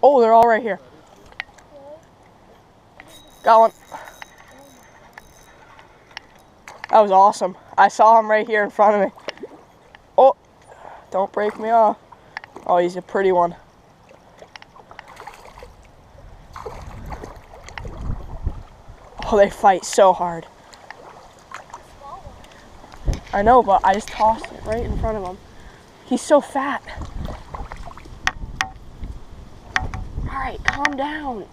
Oh, they're all right here. Got one. That was awesome. I saw him right here in front of me. Oh, don't break me off. Oh, he's a pretty one. Oh, they fight so hard. I know, but I just tossed it right in front of him. He's so fat. All right, calm down.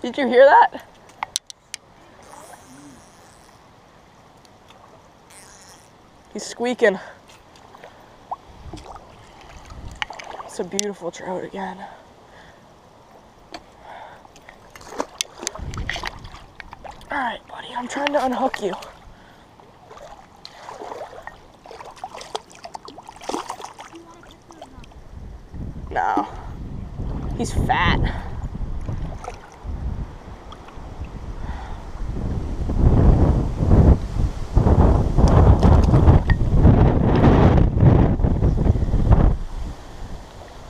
Did you hear that? He's squeaking. It's a beautiful trout again. All right, buddy, I'm trying to unhook you. No, he's fat.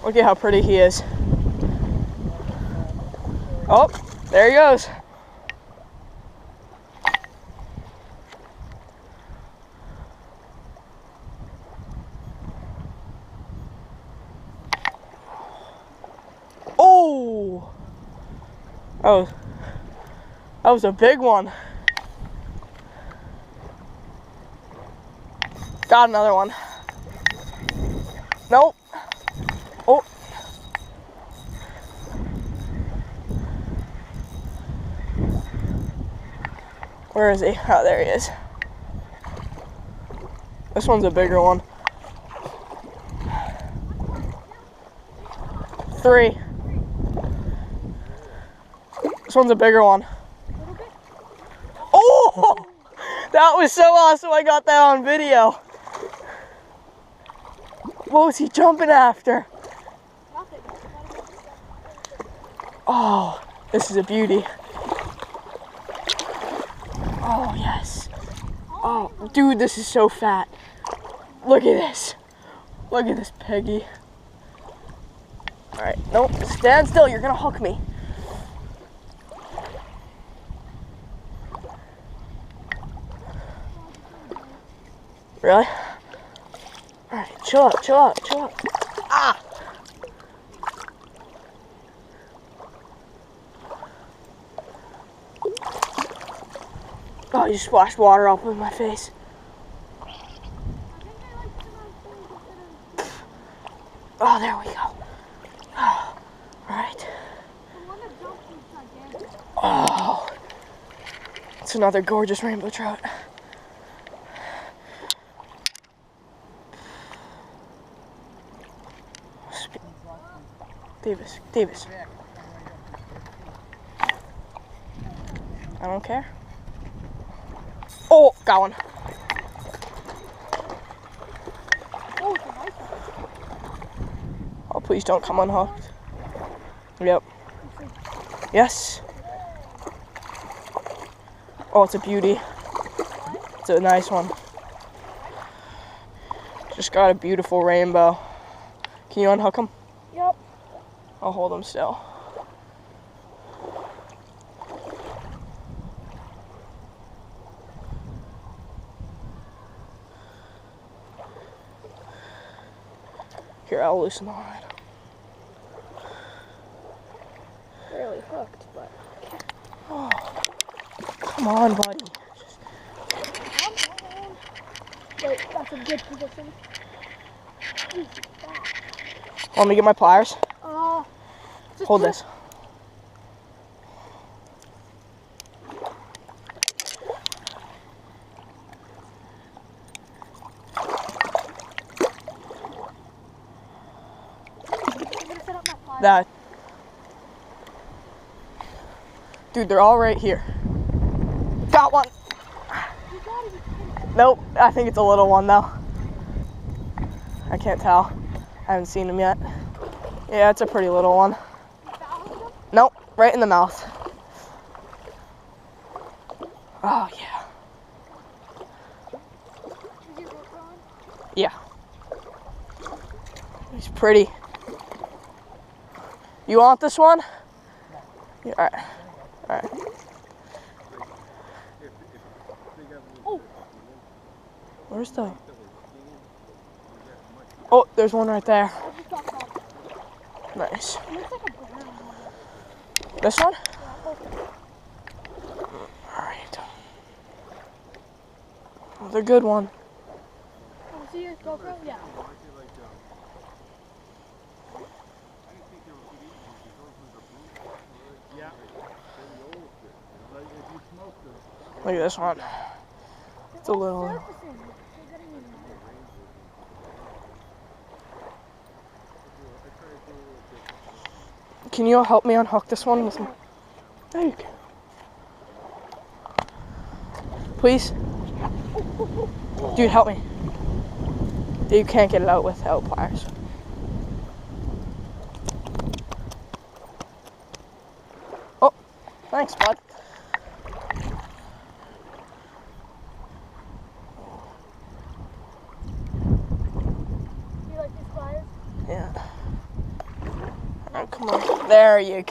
Look at how pretty he is. Oh, there he goes. Oh, that was a big one. Got another one. Nope. Oh. Where is he? Oh, there he is. This one's a bigger one. 3. This one's a bigger one. Oh! That was so awesome. I got that on video. What was he jumping after? Oh, this is a beauty. Oh, yes. Oh, dude, this is so fat. Look at this. Look at this piggy. All right, nope, stand still. You're gonna hook me. Really? All right, chill out, chill out, chill out. Ah! Oh, you splashed water up in my face. Oh, there we go. Oh, all right. Oh, it's another gorgeous rainbow trout. Davis. I don't care. Oh, got one. Oh, please don't come unhooked. Yep. Yes. Oh, it's a beauty. It's a nice one. Just got a beautiful rainbow. Can you unhook him? Yep. I'll hold him still. Here, I'll loosen the line. Barely hooked, but. Oh, come on, buddy. Wait, that's a good position. Want me to get my pliers? Just Hold this. That. Dude, they're all right here. Got one. Nope, I think it's a little one though. I can't tell. I haven't seen him yet. Yeah, it's a pretty little one. Nope, right in the mouth. Oh, yeah. Yeah. He's pretty. You want this one? Yeah, all right. All right. Oh, Where's the? Oh, there's one right there. I just got that. Nice. It looks like a brown one. This one? Yeah, oh, All right. Another good one. oh, see your GoPro? Yeah. Look at this one. It's a little. Surfacing. They're getting in there. Can you help me unhook this one with? There you go. Please, dude, help me. You can't get it out without pliers. Oh, thanks, bud. Do you like these pliers? Yeah. All right, come on. There you